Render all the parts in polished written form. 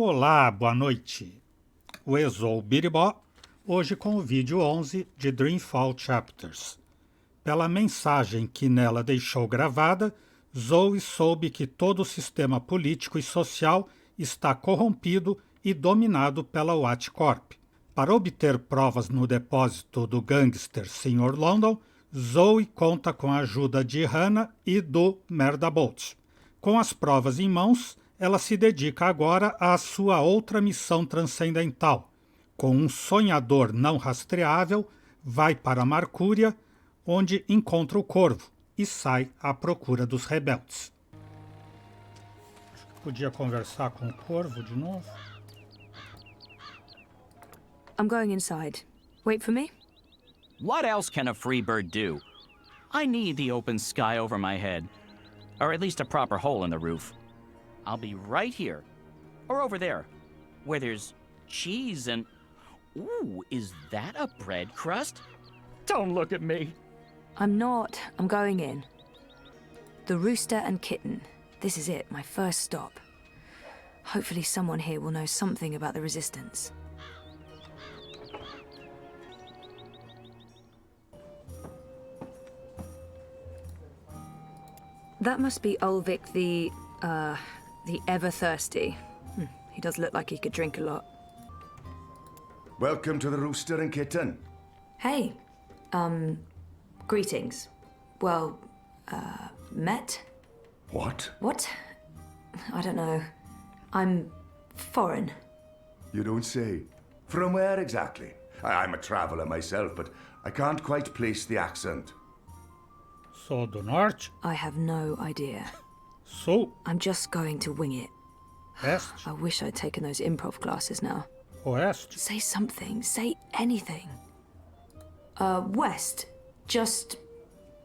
Olá, boa noite. O Exou Biribó, hoje com o vídeo 11 de Dreamfall Chapters. Pela mensagem que nela deixou gravada, Zoe soube que todo o sistema político e social está corrompido e dominado pela Watch Corp. Para obter provas no depósito do gangster Sr. London, Zoe conta com a ajuda de Hannah e do Merdabolt. Com as provas em mãos, ela se dedica agora à sua outra missão transcendental. Com um sonhador não rastreável, vai para Marcúria, onde encontra o Corvo e sai à procura dos rebeldes. Acho que podia conversar com o Corvo de novo. I'm going inside. Wait for me? What else can a free bird do? I need the open sky over my head. Or at least a proper hole in the roof. I'll be right here. Or over there. Where there's cheese and... Ooh, is that a bread crust? Don't look at me. I'm not. I'm going in. The Rooster and Kitten. This is it, my first stop. Hopefully someone here will know something about the Resistance. That must be Ulvik the ever-thirsty. He does look like he could drink a lot. Welcome to the Rooster and Kitten. Hey, greetings. Well, met? What? What? I don't know. I'm foreign. You don't say. From where exactly? I'm a traveller myself, but I can't quite place the accent. Sou do norte, I have no idea. sul, I'm just going to wing it. este, I wish I'd taken those improv classes now. oeste, Say something. Say anything. West. Just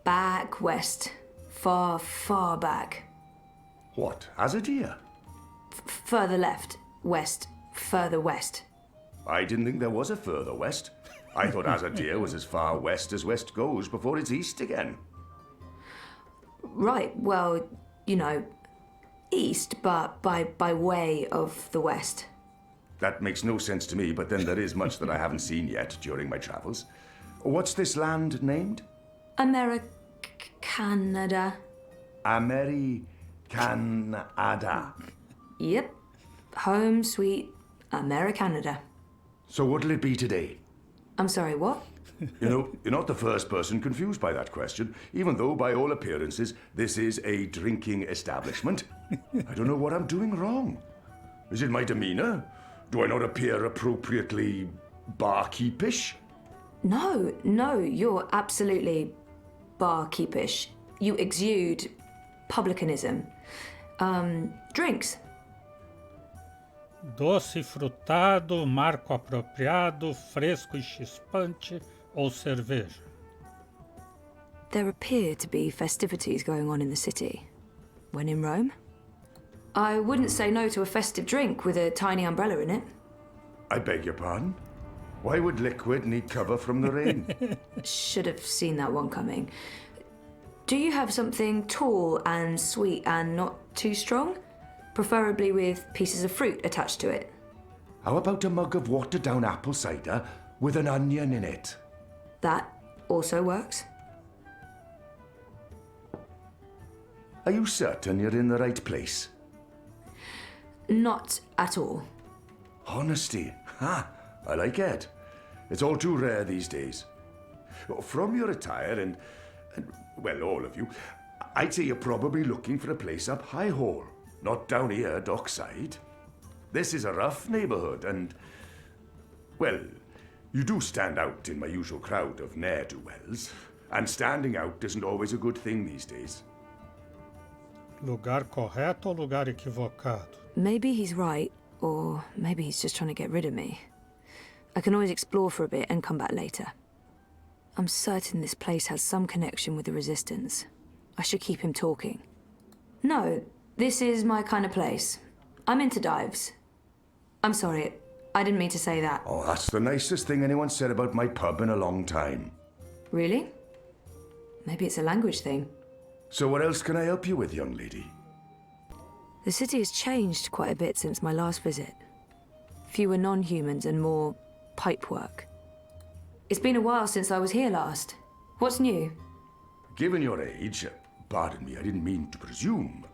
back west. Far, far back. What? As a deer? Further left. West. Further west. I didn't think there was a further west. I thought as a deer was as far west as west goes before it's east again. Right, well, you know, east, but by way of the west. That makes no sense to me, but then there is much that I haven't seen yet during my travels. What's this land named? Canada. Americanada. Yep. Home sweet Americanada. So what'll it be today? I'm sorry, what? You know, you're not the first person confused by that question, even though, by all appearances, this is a drinking establishment. I don't know what I'm doing wrong. Is it my demeanor? Do I not appear appropriately barkeepish? No, you're absolutely barkeepish. You exude publicanism. Drinks. doce frutado, marco apropriado, fresco e chispante ou cerveja. There appear to be festivities going on in the city. When in Rome? I wouldn't say no to a festive drink with a tiny umbrella in it. I beg your pardon? Why would liquid need cover from the rain? Should have seen that one coming. Do you have something tall and sweet and not too strong? Preferably with pieces of fruit attached to it. How about a mug of watered-down apple cider with an onion in it? That also works. Are you certain you're in the right place? Not at all. Honesty. Ha! I like it. It's all too rare these days. From your attire and, well, all of you, I'd say you're probably looking for a place up High Hall, not down here, dockside. This is a rough neighborhood and, well, you do stand out in my usual crowd of ne'er-do-wells, and standing out isn't always a good thing these days. Lugar correto ou lugar equivocado? Maybe he's right, or maybe he's just trying to get rid of me. I can always explore for a bit and come back later. I'm certain this place has some connection with the Resistance. I should keep him talking. No, this is my kind of place. I'm into dives. I'm sorry, I didn't mean to say that. Oh, that's the nicest thing anyone said about my pub in a long time. Really? Maybe it's a language thing. So what else can I help you with, young lady? The city has changed quite a bit since my last visit. fewer non-humans and more pipework. It's been a while since I was here last. What's new? Given your age, pardon me, I didn't mean to presume.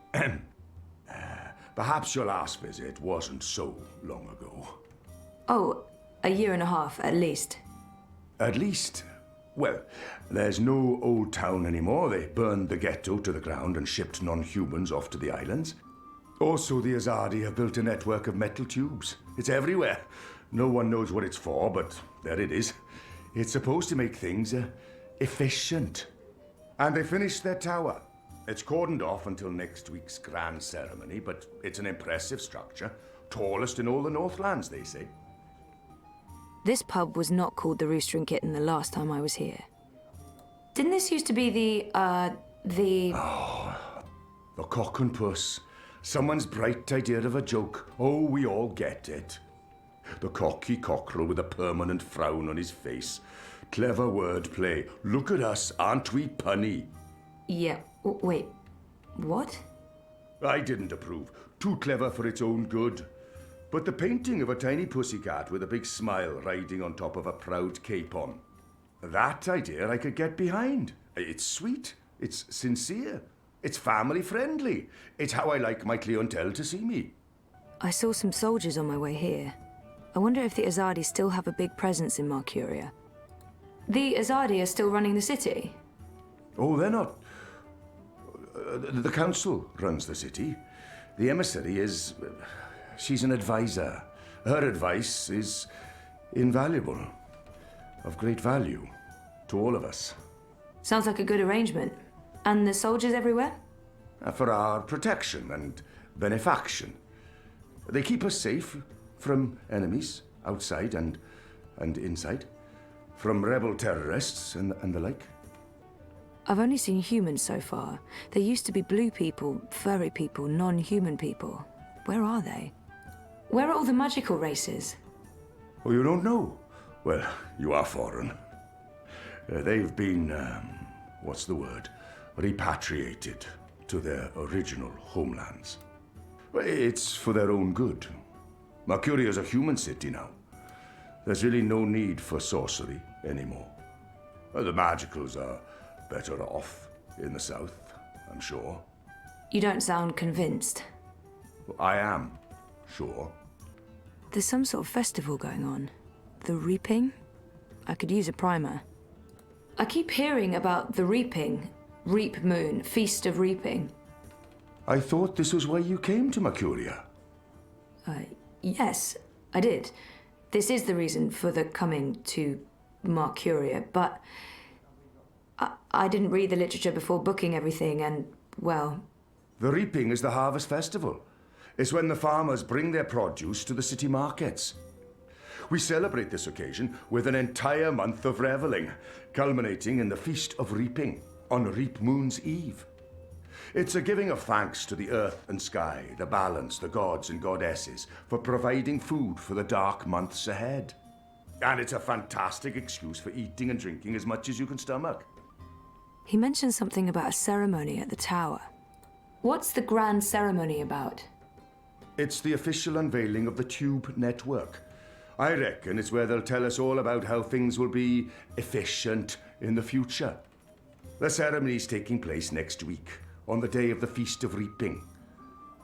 Perhaps your last visit wasn't so long ago. Oh, a year and a half, at least. At least? Well, there's no old town anymore. They burned the ghetto to the ground and shipped non-humans off to the islands. Also, the Azadi have built a network of metal tubes. It's everywhere. No one knows what it's for, but there it is. It's supposed to make things efficient. And they finished their tower. It's cordoned off until next week's grand ceremony, but it's an impressive structure. Tallest in all the Northlands, they say. This pub was not called the Rooster and Kitten the last time I was here. Didn't this used to be the Cock and Puss. Someone's bright idea of a joke. Oh, we all get it. The cocky cockerel with a permanent frown on his face. Clever wordplay. Look at us, aren't we punny? Yeah, wait, what? I didn't approve. Too clever for its own good. But the painting of a tiny pussycat with a big smile riding on top of a proud capon. That idea I could get behind. It's sweet. It's sincere. It's family friendly. It's how I like my clientele to see me. I saw some soldiers on my way here. I wonder if the Azadi still have a big presence in Marcuria. The Azadi are still running the city? Oh, they're not. The council runs the city. The emissary is... she's an advisor. Her advice is invaluable. Of great value to all of us. Sounds like a good arrangement. And the soldiers everywhere? For our protection and benefaction. They keep us safe from enemies outside and inside. From rebel terrorists and the like. I've only seen humans so far. There used to be blue people, furry people, non-human people. Where are they? Where are all the magical races? Oh, you don't know? Well, you are foreign. They've been, what's the word? Repatriated to their original homelands. Well, it's for their own good. Marcuria is a human city now. There's really no need for sorcery anymore. The magicals are better off in the south, I'm sure. You don't sound convinced. I am, sure. There's some sort of festival going on. The Reaping? I could use a primer. I keep hearing about the Reaping. Reap Moon, Feast of Reaping. I thought this was why you came to Marcuria. Yes, I did. This is the reason for the coming to Marcuria, but I didn't read the literature before booking everything, and, well... The Reaping is the harvest festival. It's when the farmers bring their produce to the city markets. We celebrate this occasion with an entire month of reveling, culminating in the Feast of Reaping on Reap Moon's Eve. It's a giving of thanks to the earth and sky, the balance, the gods and goddesses, for providing food for the dark months ahead. And it's a fantastic excuse for eating and drinking as much as you can stomach. He mentioned something about a ceremony at the tower. What's the grand ceremony about? It's the official unveiling of the Tube Network. I reckon it's where they'll tell us all about how things will be efficient in the future. The ceremony's taking place next week, on the day of the Feast of Reaping.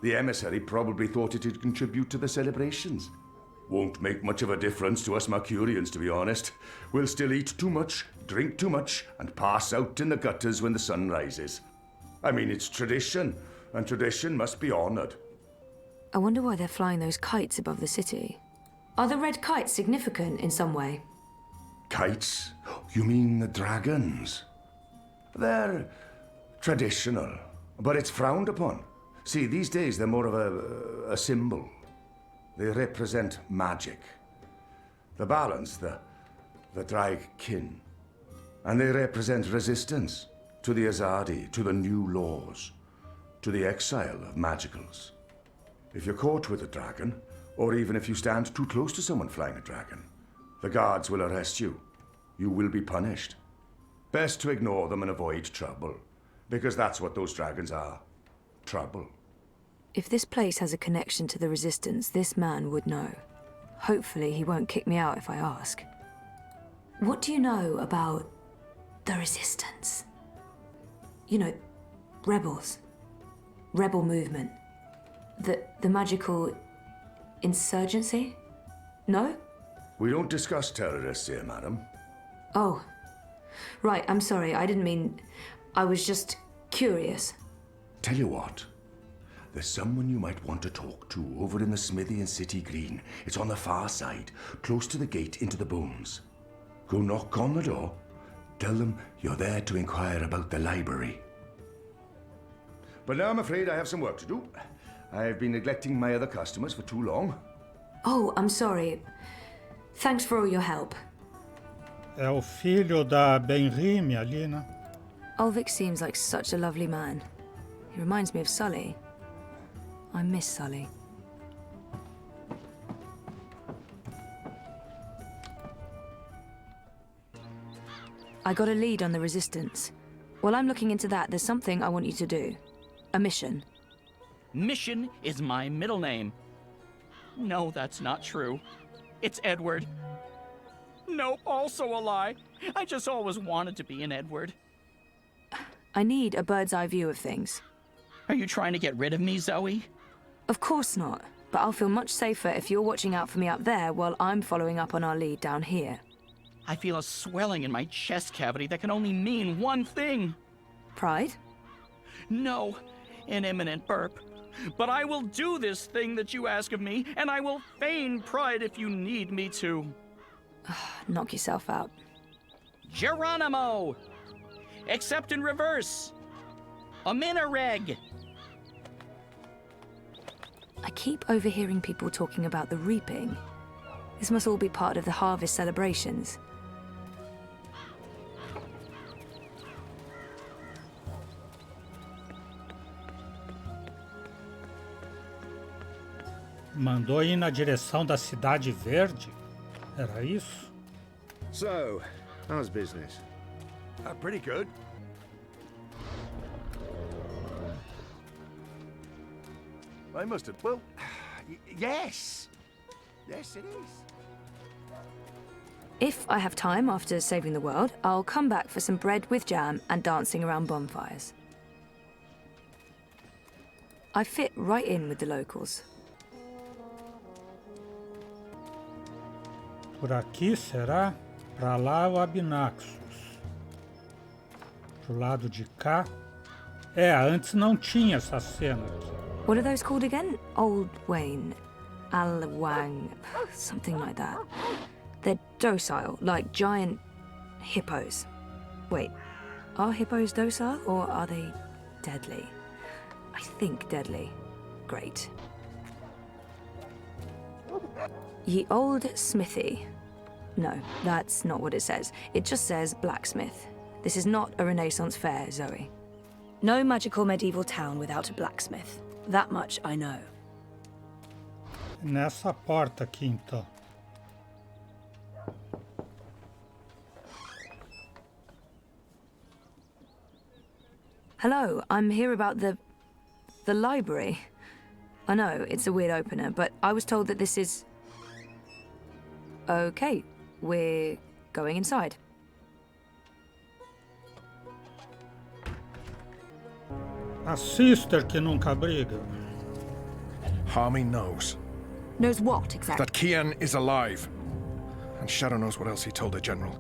The emissary probably thought it'd contribute to the celebrations. Won't make much of a difference to us Marcurians, to be honest. We'll still eat too much, drink too much, and pass out in the gutters when the sun rises. I mean, it's tradition, and tradition must be honored. I wonder why they're flying those kites above the city. Are the red kites significant in some way? Kites? You mean the dragons? They're traditional, but it's frowned upon. See, these days they're more of a symbol. They represent magic. The balance, the drag kin. And they represent resistance to the Azadi, to the new laws, to the exile of magicals. If you're caught with a dragon, or even if you stand too close to someone flying a dragon, the guards will arrest you. You will be punished. Best to ignore them and avoid trouble, because that's what those dragons are. Trouble. If this place has a connection to the Resistance, this man would know. Hopefully he won't kick me out if I ask. What do you know about the Resistance? You know, rebels. Rebel movement. The magical insurgency? No? We don't discuss terrorists here, madam. Oh. Right, I'm sorry. I didn't mean... I was just curious. Tell you what. There's someone you might want to talk to over in the smithy in City Green. It's on the far side, close to the gate into the booms. Go knock on the door. Tell them you're there to inquire about the library. But now I'm afraid I have some work to do. I've been neglecting my other customers for too long. Oh, I'm sorry. Thanks for all your help. É o filho da Benrime ali, né? Ulvik seems like such a lovely man. He reminds me of Sully. I miss Sully. I got a lead on the Resistance. While I'm looking into that, there's something I want you to do. A mission. Mission is my middle name. No, that's not true. It's Edward. Nope, also a lie. I just always wanted to be an Edward. I need a bird's eye view of things. Are you trying to get rid of me, Zoe? Of course not, but I'll feel much safer if you're watching out for me up there while I'm following up on our lead down here. I feel a swelling in my chest cavity that can only mean one thing. Pride? No, an imminent burp. But I will do this thing that you ask of me, and I will feign pride if you need me to. Knock yourself out. Geronimo! Except in reverse. A minareg. I keep overhearing people talking about the reaping. This must all be part of the harvest celebrations. Mandou ir na direção da Cidade Verde? Era isso? So, how's business? Pretty good. I must have... Well, yes. Yes, it is. If I have time after saving the world, I'll come back for some bread with jam and dancing around bonfires. I fit right in with the locals. Por aqui, será? Pra lá o Abnaxus. Pro lado de cá... É, antes não tinha essa cena aqui. What are those called again? Old Wayne, Alwang, something like that. They're docile, like giant hippos. Wait, are hippos docile or are they deadly? I think deadly. Great. Ye old smithy. No, that's not what it says. It just says blacksmith. This is not a Renaissance fair, Zoe. No magical medieval town without a blacksmith. That much I know. Nessa porta aqui, então. Hello, I'm here about the library. I know, it's a weird opener, but I was told that this is... Okay, we're going inside. A sister que nunca briga. Harmy knows Knows what, exactly? that Kian is alive. And Shadow knows what else he told the General.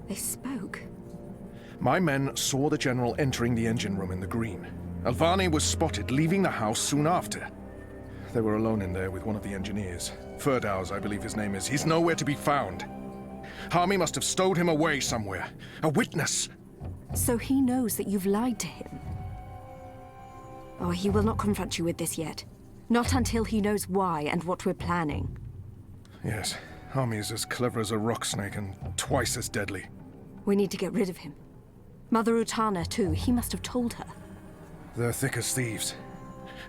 They spoke. My men saw the General entering the engine room in the green. Alvani was spotted leaving the house soon after. They were alone in there with one of the engineers. Ferdaus, I believe his name is. He's nowhere to be found. Harmy must have stowed him away somewhere. A witness! So he knows that you've lied to him? Oh, he will not confront you with this yet. Not until he knows why and what we're planning. Yes, Harmy is as clever as a rock snake and twice as deadly. We need to get rid of him. Mother Utana, too. He must have told her. They're thick as thieves.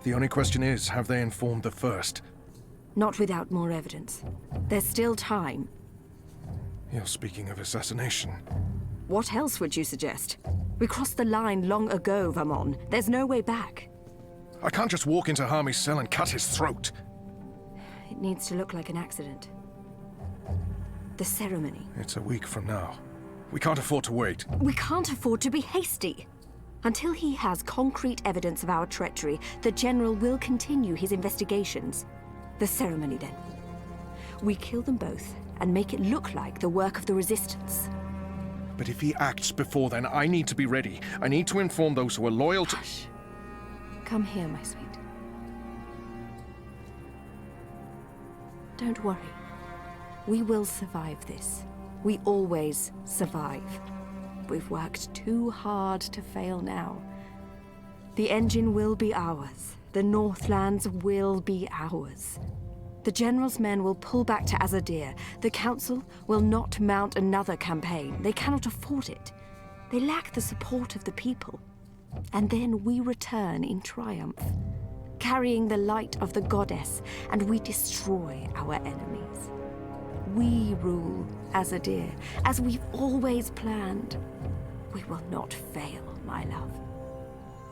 The only question is, have they informed the first? Not without more evidence. There's still time. You're speaking of assassination. What else would you suggest? We crossed the line long ago, Vamon. There's no way back. I can't just walk into Harmy's cell and cut his throat. It needs to look like an accident. The ceremony. It's a week from now. We can't afford to wait. We can't afford to be hasty. Until he has concrete evidence of our treachery, the General will continue his investigations. The ceremony, then. We kill them both and make it look like the work of the Resistance. But if he acts before then, I need to be ready. I need to inform those who are loyal to... Hush. Come here, my sweet. Don't worry. We will survive this. We always survive. We've worked too hard to fail now. The engine will be ours. The Northlands will be ours. The General's men will pull back to Azadir. The Council will not mount another campaign. They cannot afford it. They lack the support of the people. And then we return in triumph, carrying the light of the goddess, and we destroy our enemies. We rule Azadir, as we've always planned. We will not fail, my love.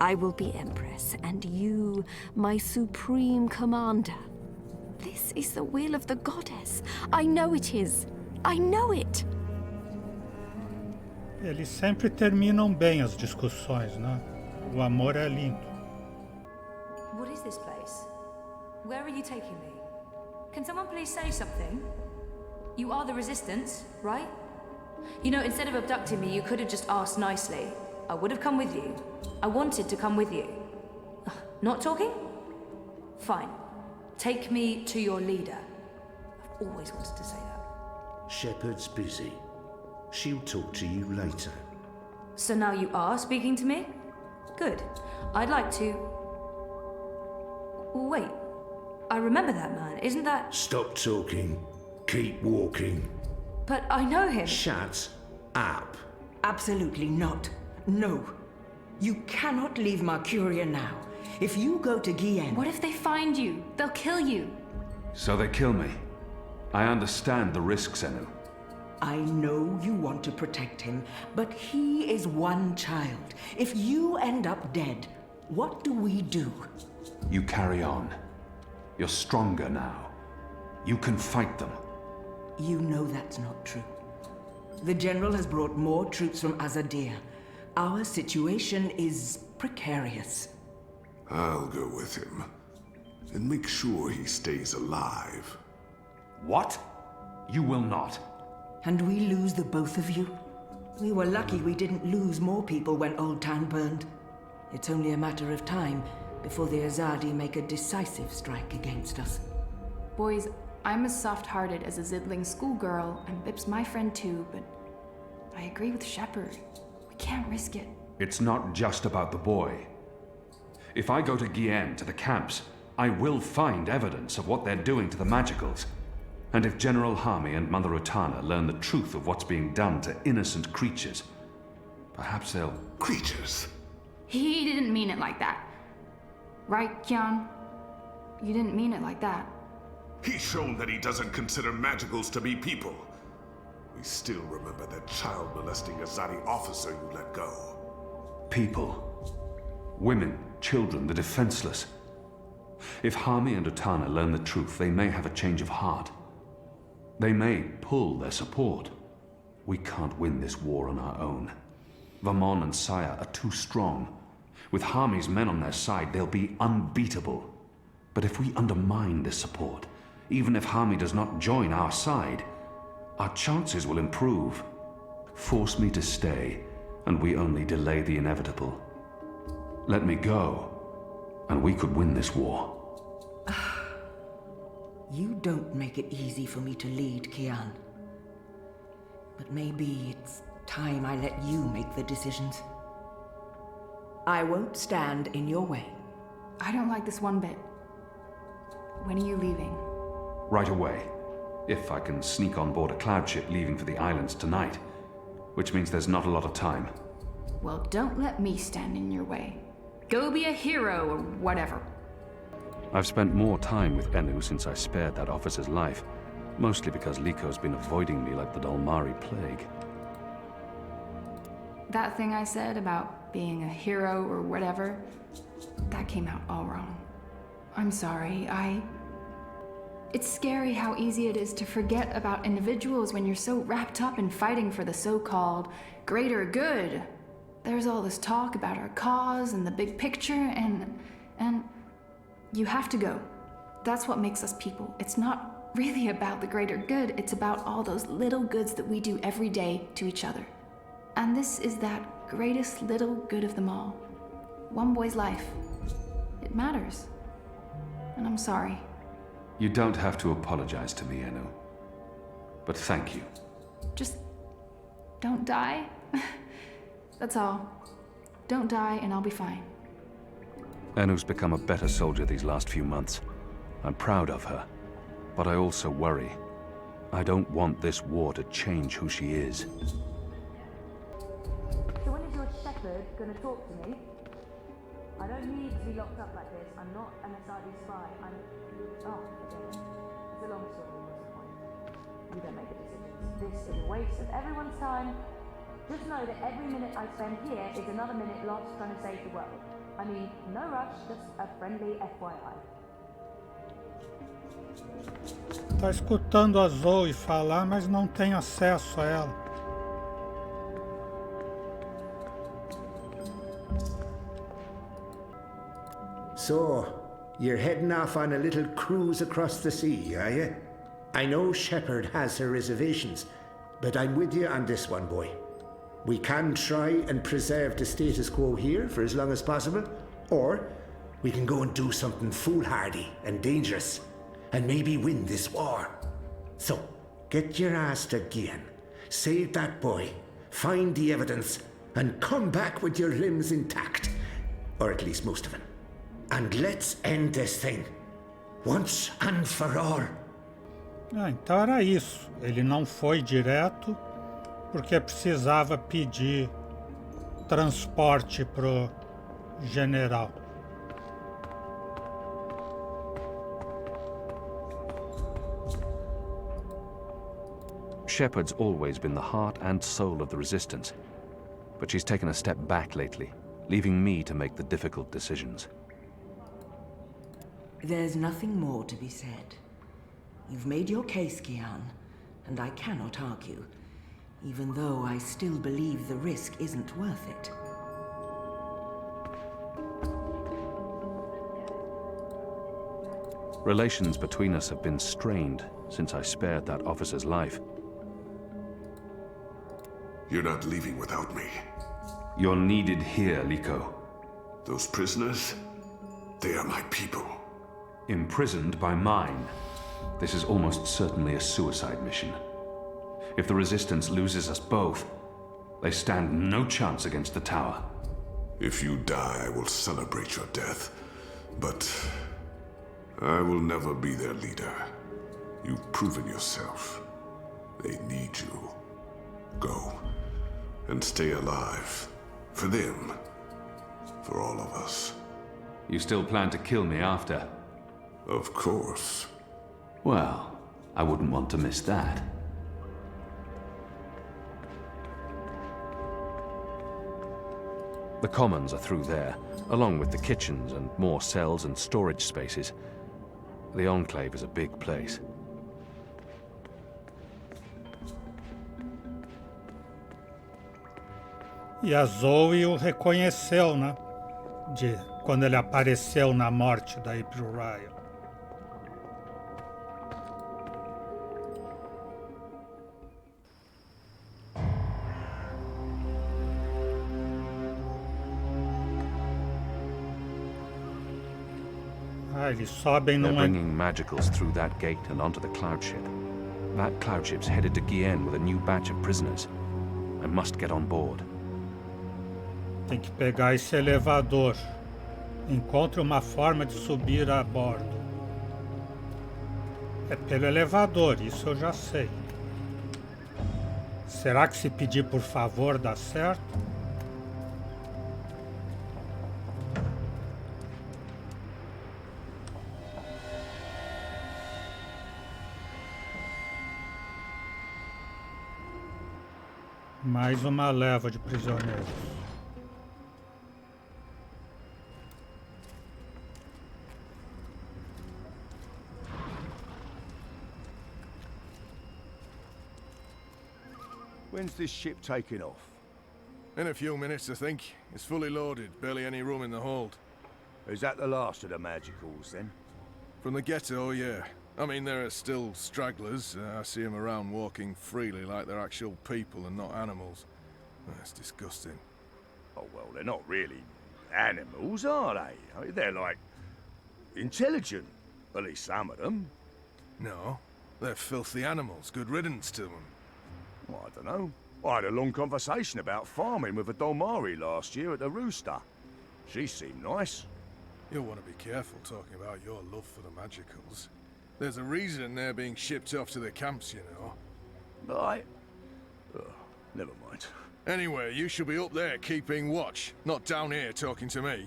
I will be Empress, and you, my supreme commander. This is the will of the goddess. I know it is. I know it. Eles sempre terminam bem as discussões, né? O amor é lindo. What is this place? Where are you taking me? Can someone please say something? You are the Resistance, right? You know, instead of abducting me, you could have just asked nicely. I would have come with you. I wanted to come with you. Not talking? Fine. Take me to your leader. I've always wanted to say that. Shepard's busy. She'll talk to you later. So now you are speaking to me? Good. I'd like to... Wait. I remember that man. Isn't that... Stop talking. Keep walking. But I know him. Shut up. Absolutely not. No. You cannot leave Mercuria now. If you go to Guienne... What if they find you? They'll kill you. So they kill me. I understand the risks, Enu. I know you want to protect him, but he is one child. If you end up dead, what do we do? You carry on. You're stronger now. You can fight them. You know that's not true. The General has brought more troops from Azadir. Our situation is precarious. I'll go with him and make sure he stays alive. What? You will not. And we lose the both of you? We were lucky we didn't lose more people when Old Town burned. It's only a matter of time before the Azadi make a decisive strike against us. Boys, I'm as soft-hearted as a Zidling schoolgirl, and Bip's my friend too, but I agree with Shepard. We can't risk it. It's not just about the boy. If I go to Guienne, to the camps, I will find evidence of what they're doing to the Magicals. And if General Harmy and Mother Utana learn the truth of what's being done to innocent creatures, perhaps they'll... Creatures? He didn't mean it like that. Right, Kian? You didn't mean it like that. He's shown that he doesn't consider Magicals to be people. We still remember that child-molesting Azadi officer you let go. People. Women, children, the defenseless. If Harmy and Utana learn the truth, they may have a change of heart. They may pull their support. We can't win this war on our own. Vamon and Saya are too strong. With Harmy's men on their side, they'll be unbeatable. But if we undermine this support, even if Harmy does not join our side, our chances will improve. Force me to stay, and we only delay the inevitable. Let me go, and we could win this war. You don't make it easy for me to lead, Kian. But maybe it's time I let you make the decisions. I won't stand in your way. I don't like this one bit. When are you leaving? Right away. If I can sneak on board a cloud ship leaving for the islands tonight. Which means there's not a lot of time. Well, don't let me stand in your way. Go be a hero or whatever. I've spent more time with Enu since I spared that officer's life. Mostly because Liko's been avoiding me like the Dalmari plague. That thing I said about being a hero or whatever, that came out all wrong. I'm sorry, It's scary how easy it is to forget about individuals when you're so wrapped up in fighting for the so-called greater good. There's all this talk about our cause and the big picture, and you have to go. That's what makes us people. It's not really about the greater good, it's about all those little goods that we do every day to each other. And this is that greatest little good of them all. One boy's life. It matters. And I'm sorry. You don't have to apologize to me, Eno. But thank you. Just don't die. That's all. Don't die and I'll be fine. Enu's become a better soldier these last few months. I'm proud of her. But I also worry. I don't want this war to change who she is. So when is your shepherd going to talk to me? I don't need to be locked up like this. I'm not an Asadi spy. Oh, forget it. It's a long story, what's the point? You don't make the decisions. This is a waste of everyone's time. Just know that every minute I spend here is another minute lost trying to save the world. I mean, no rush, just a friendly FYI. Tá escutando a Zoe falar, mas não tem acesso a ela. So, you're heading off on a little cruise across the sea, are you? I know Shepard has her reservations, but I'm with you on this one, boy. We can try and preserve the status quo here for as long as possible, or we can go and do something foolhardy and dangerous, and maybe win this war. So, get your ass to Gian, save that boy, find the evidence, and come back with your limbs intact. Or at least most of them. And let's end this thing, once and for all. Então era isso. Ele não foi direto porque precisava pedir transporte pro general. Shepard's always been the heart and soul of the Resistance, but she's taken a step back lately, leaving me to make the difficult decisions. There's nothing more to be said. You've made your case, Gian, and I cannot argue, even though I still believe the risk isn't worth it. Relations between us have been strained since I spared that officer's life. You're not leaving without me. You're needed here, Liko. Those prisoners, they are my people. Imprisoned by mine. This is almost certainly a suicide mission. If the Resistance loses us both, they stand no chance against the tower. If you die, I will celebrate your death. But I will never be their leader. You've proven yourself. They need you. Go. And stay alive. For them. For all of us. You still plan to kill me after? Of course. Well, I wouldn't want to miss that. The commons are through there, along with the kitchens and more cells and storage spaces. The Enclave is a big place. E a Zoe o reconheceu, né? Quando ele apareceu na morte da April Ryan. Eles sobem They're numa... bringing magicals through that gate and onto the cloud ship. That cloud ship's headed to Gien with a new batch of prisoners. I must get on board. Tem que pegar esse elevador. Encontre uma forma de subir a bordo. É pelo elevador, isso eu já sei. Será que se pedir por favor dá certo? Mais uma leva de prisioneiros. When's this ship taking off? In a few minutes, I think. It's fully loaded, barely any room in the hold. Is that the last of the magicals, then? From the ghetto, yeah. I mean, there are still stragglers. I see them around walking freely like they're actual people and not animals. That's disgusting. Oh, well, they're not really animals, are they? I mean, they're like intelligent. At least some of them. No, they're filthy animals. Good riddance to them. Well, I don't know. I had a long conversation about farming with a Dolmari last year at the Rooster. She seemed nice. You'll want to be careful talking about your love for the magicals. There's a reason they're being shipped off to the camps, you know. Right. Never mind. Anyway, you should be up there keeping watch, not down here talking to me.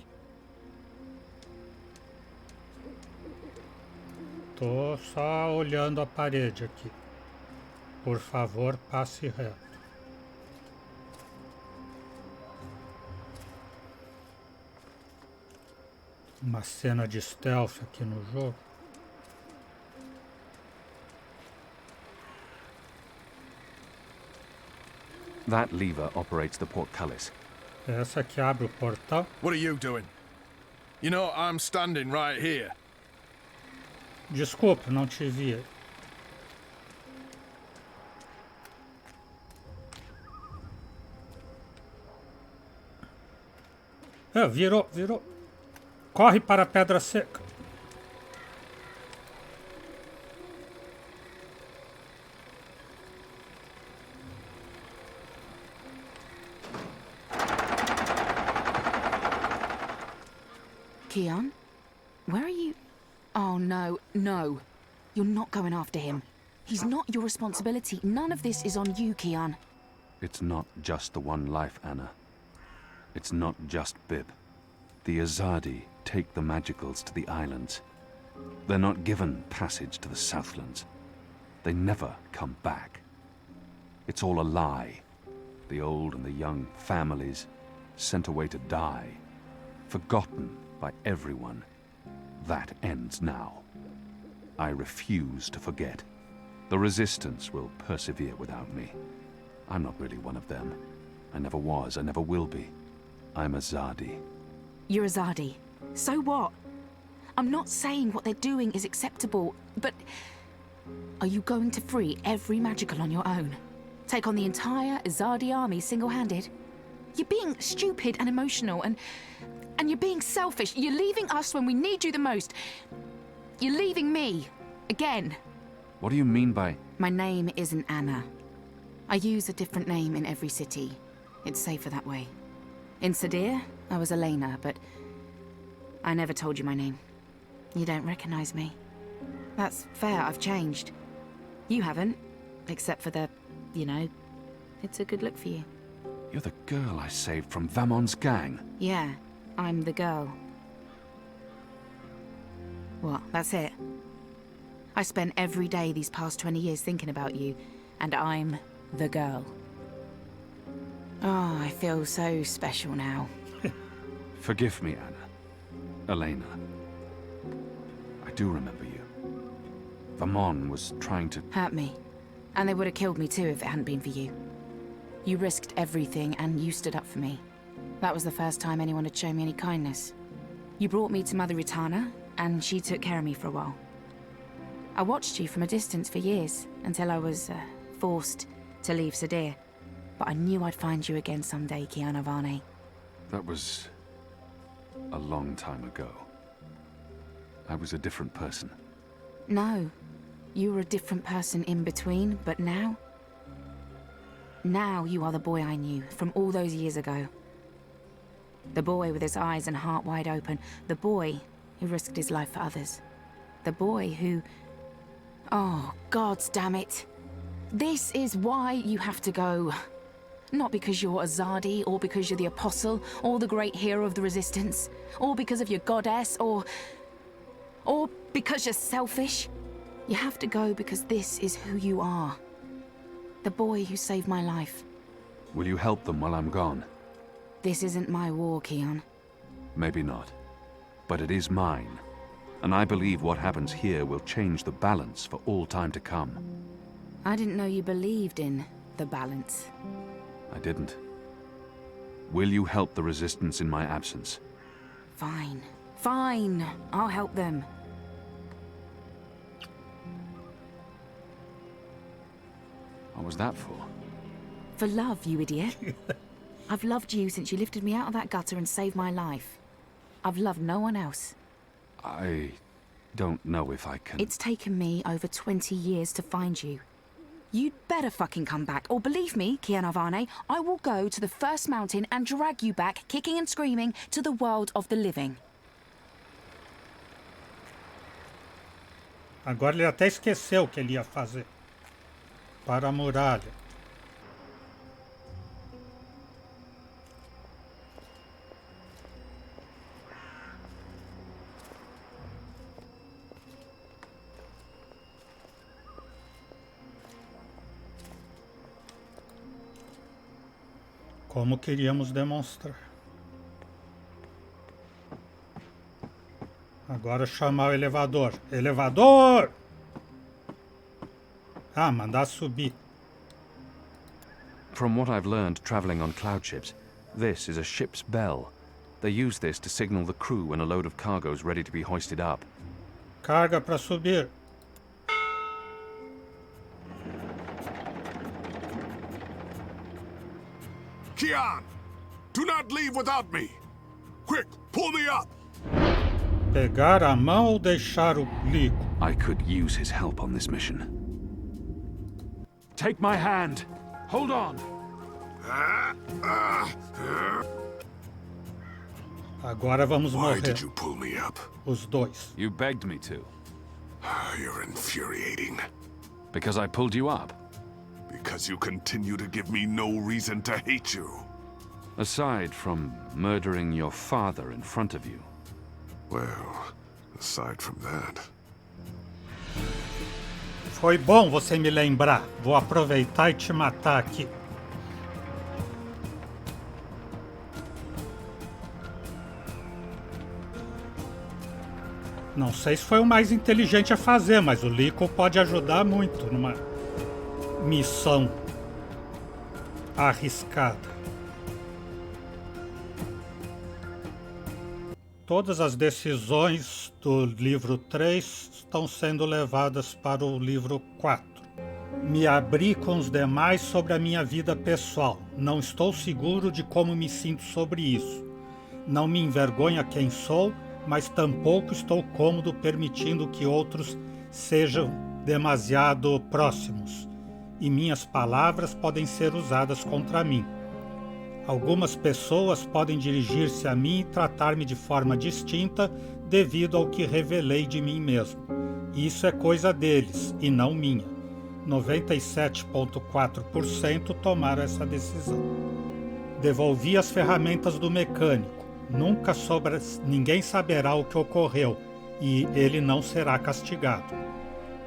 Tô só olhando a parede aqui. Por favor, passe reto. Uma cena de stealth aqui no jogo. That lever operates the portcullis. Essa que abre o portal. What are you doing? You know, I'm standing right here. Desculpa, não te vi. Virou. Corre para a pedra seca. Keon? Where are you? Oh, no. You're not going after him. He's not your responsibility. None of this is on you, Keon. It's not just the one life, Anna. It's not just Bib. The Azadi take the magicals to the islands. They're not given passage to the Southlands. They never come back. It's all a lie. The old and the young families sent away to die. Forgotten by everyone. That ends now. I refuse to forget. The Resistance will persevere without me. I'm not really one of them. I never was, I never will be. I'm Azadi. You're Azadi. So what? I'm not saying what they're doing is acceptable, but... Are you going to free every magical on your own? Take on the entire Azadi army single-handed? You're being stupid and emotional, and you're being selfish. You're leaving us when we need you the most. You're leaving me. Again. What do you mean by... My name isn't Anna. I use a different name in every city. It's safer that way. In Sadir, I was Elena, but I never told you my name. You don't recognize me. That's fair, I've changed. You haven't, except for the, you know, it's a good look for you. You're the girl I saved from Vamon's gang. Yeah, I'm the girl. What, that's it? I spent every day these past 20 years thinking about you, and I'm the girl. Oh, I feel so special now. Forgive me, Anna. Elena. I do remember you. Vamon was trying to... Hurt me. And they would have killed me too if it hadn't been for you. You risked everything and you stood up for me. That was the first time anyone had shown me any kindness. You brought me to Mother Ritana, and she took care of me for a while. I watched you from a distance for years, until I was forced to leave Sadir. But I knew I'd find you again someday, Kiana Varney. That was... a long time ago. I was a different person. No. You were a different person in between, but now... Now you are the boy I knew, from all those years ago. The boy with his eyes and heart wide open. The boy who risked his life for others. The boy who... Oh, gods damn it. This is why you have to go. Not because you're Azadi, or because you're the Apostle, or the great hero of the Resistance, or because of your goddess, or because you're selfish. You have to go because this is who you are. The boy who saved my life. Will you help them while I'm gone? This isn't my war, Keon. Maybe not. But it is mine. And I believe what happens here will change the balance for all time to come. I didn't know you believed in the balance. I didn't. Will you help the Resistance in my absence? Fine. Fine. I'll help them. What was that for? For love, you idiot. I've loved you since you lifted me out of that gutter and saved my life. I've loved no one else. I don't know if I can... It's taken me over 20 years to find you. You'd better fucking come back, or believe me, Kian Alvane, I will go to the first mountain and drag you back, kicking and screaming, to the world of the living. Agora ele até esqueceu o que ele ia fazer. Para a muralha. Como queríamos demonstrar. Agora chamar o elevador. Elevador! Ah, mandar subir. From what I've learned traveling on cloud ships, this is a ship's bell. They use this to signal the crew when a load of cargo's ready to be hoisted up. Carga para subir. Kian! Do not leave without me! Quick, pull me up! Pegar a mão ou deixar o Lico? I could use his help on this mission. Take my hand! Hold on! Agora vamos Why morrer. did you pull me up? Os dois. You begged me to. You're infuriating. Because I pulled you up. Because you continue to give me no reason to hate you. Aside from murdering your father in front of you. Well, aside from that... Foi bom você me lembrar. Vou aproveitar e te matar aqui. Não sei se foi o mais inteligente a fazer, mas o Lico pode ajudar muito numa missão arriscada. Todas as decisões do livro 3 estão sendo levadas para o livro 4. Me abri com os demais sobre a minha vida pessoal. Não estou seguro de como me sinto sobre isso. Não me envergonha quem sou, mas tampouco estou cômodo permitindo que outros sejam demasiado próximos. E minhas palavras podem ser usadas contra mim. Algumas pessoas podem dirigir-se a mim e tratar-me de forma distinta devido ao que revelei de mim mesmo. Isso é coisa deles e não minha. 97,4% tomaram essa decisão. Devolvi as ferramentas do mecânico. Ninguém saberá o que ocorreu e ele não será castigado.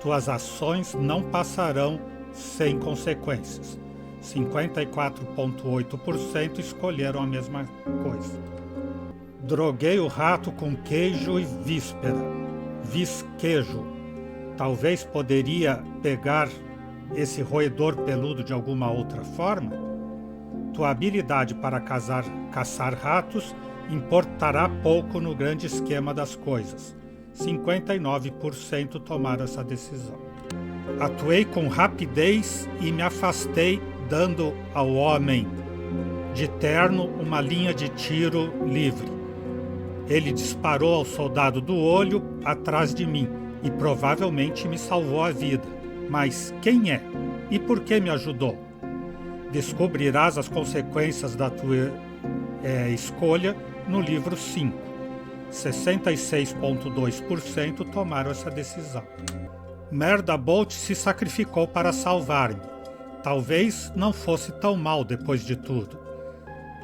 Tuas ações não passarão sem consequências. 54,8% escolheram a mesma coisa. Droguei o rato com queijo e visquejo. Talvez poderia pegar esse roedor peludo de alguma outra forma? Tua habilidade para caçar ratos importará pouco no grande esquema das coisas. 59% tomaram essa decisão. Atuei com rapidez e me afastei, dando ao homem de terno uma linha de tiro livre. Ele disparou ao soldado do olho atrás de mim e provavelmente me salvou a vida. Mas quem é? E por que me ajudou? Descobrirás as consequências da tua escolha no livro 5. 66,2% tomaram essa decisão. Merda Bolt se sacrificou para salvar-me. Talvez não fosse tão mal depois de tudo.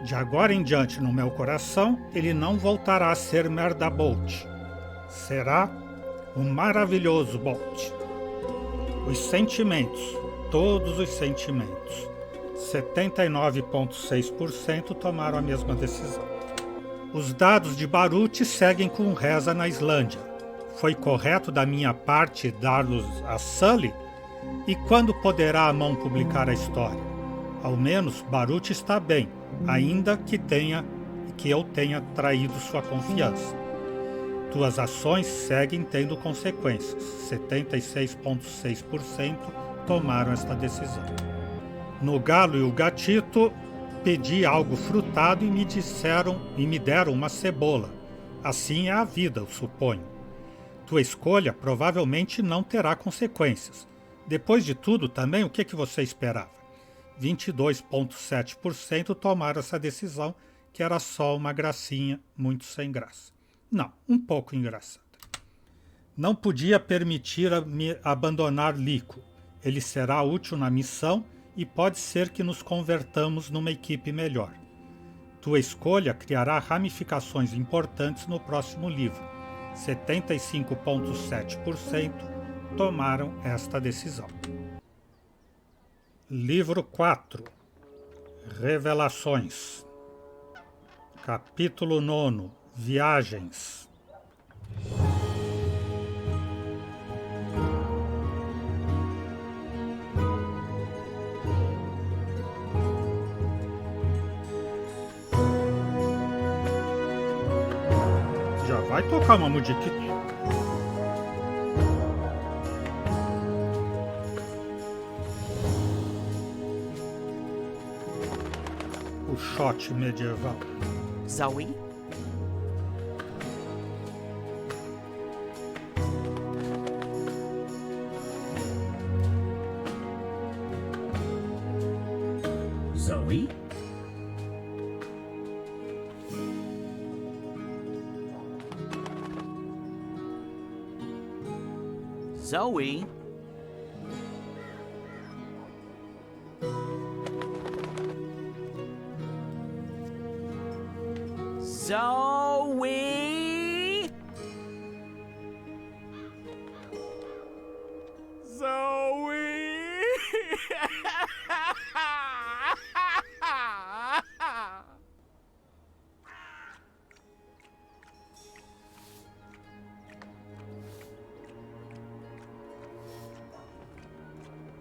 De agora em diante, no meu coração, ele não voltará a ser Merda Bolt. Será um maravilhoso Bolt. Os sentimentos, todos os sentimentos. 79,6% tomaram a mesma decisão. Os dados de Barut seguem com reza na Islândia. Foi correto da minha parte dar-los a Sully? E quando poderá a mão publicar a história? Ao menos Baruch está bem, ainda que eu tenha traído sua confiança. Tuas ações seguem tendo consequências. 76,6% tomaram esta decisão. No Galo e o Gatito, pedi algo frutado e me deram uma cebola. Assim é a vida, eu suponho. Tua escolha provavelmente não terá consequências. Depois de tudo, também, o que você esperava? 22,7% tomaram essa decisão, que era só uma gracinha muito sem graça. Não, um pouco engraçada. Não podia permitir-me abandonar Lico. Ele será útil na missão e pode ser que nos convertamos numa equipe melhor. Tua escolha criará ramificações importantes no próximo livro. 75,7% tomaram esta decisão. Livro 4. Revelações. Capítulo 9. Viagens. Já vai tocar uma musiquinha. O shot medieval. Zoe? Zoe? Zoe? Zoe?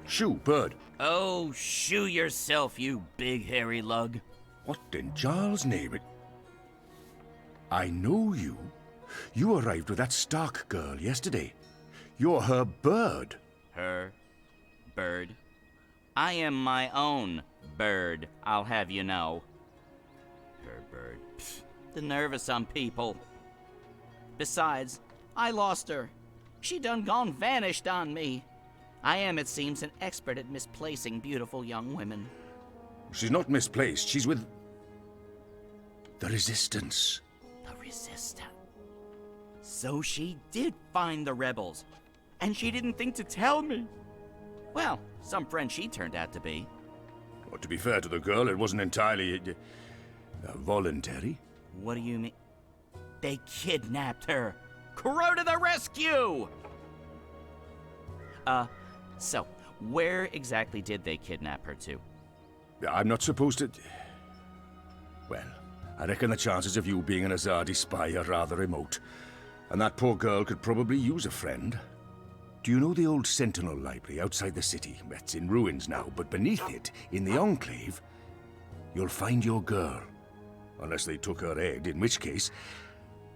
Shoo, bird. Oh, shoo yourself, you big hairy lug. What in Jarl's name? I know you. You arrived with that Stark girl yesterday. You're her bird. Her bird? I am my own bird, I'll have you know. Her bird. Pfft, the nerve of some people. Besides, I lost her. She done gone vanished on me. I am, it seems, an expert at misplacing beautiful young women. She's not misplaced. She's with the Resistance. The Resistance? So she did find the rebels, and she didn't think to tell me. Well, some friend she turned out to be. Well, to be fair to the girl, it wasn't entirely voluntary. What do you mean? They kidnapped her. Crow to the rescue! So, where exactly did they kidnap her to? I'm not supposed to... Well, I reckon the chances of you being an Azadi spy are rather remote. And that poor girl could probably use a friend. Do you know the old Sentinel Library outside the city? It's in ruins now, but beneath it, in the Enclave, you'll find your girl. Unless they took her head, in which case...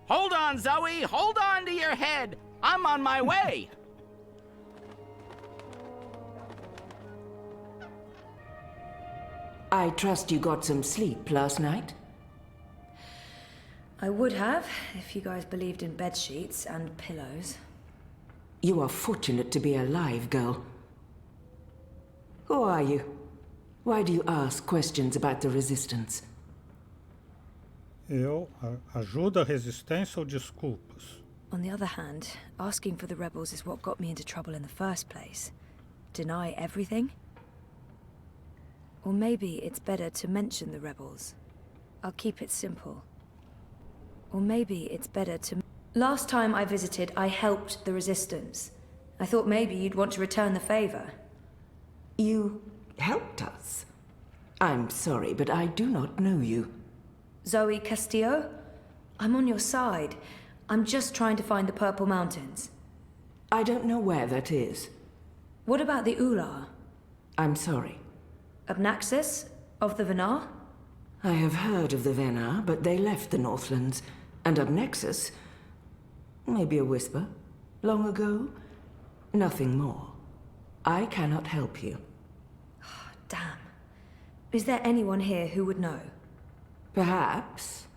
Hold on, Zoe! Hold on to your head! I'm on my way! I trust you got some sleep last night? I would have, if you guys believed in bed sheets and pillows. You are fortunate to be alive, girl. Who are you? Why do you ask questions about the Resistance? Ajuda, resistência ou desculpas? On the other hand, asking for the rebels is what got me into trouble in the first place. Deny everything? Or maybe it's better to mention the rebels. I'll keep it simple. Or maybe it's better to... Last time I visited, I helped the Resistance. I thought maybe you'd want to return the favor. You helped us? I'm sorry, but I do not know you. Zoe Castillo? I'm on your side. I'm just trying to find the Purple Mountains. I don't know where that is. What about the Ular? I'm sorry. Abnaxis of the Venar? I have heard of the Venar, but they left the Northlands. And Abnexus? Maybe a whisper. Long ago? Nothing more. I cannot help you. Damn. Is there anyone here who would know? Perhaps.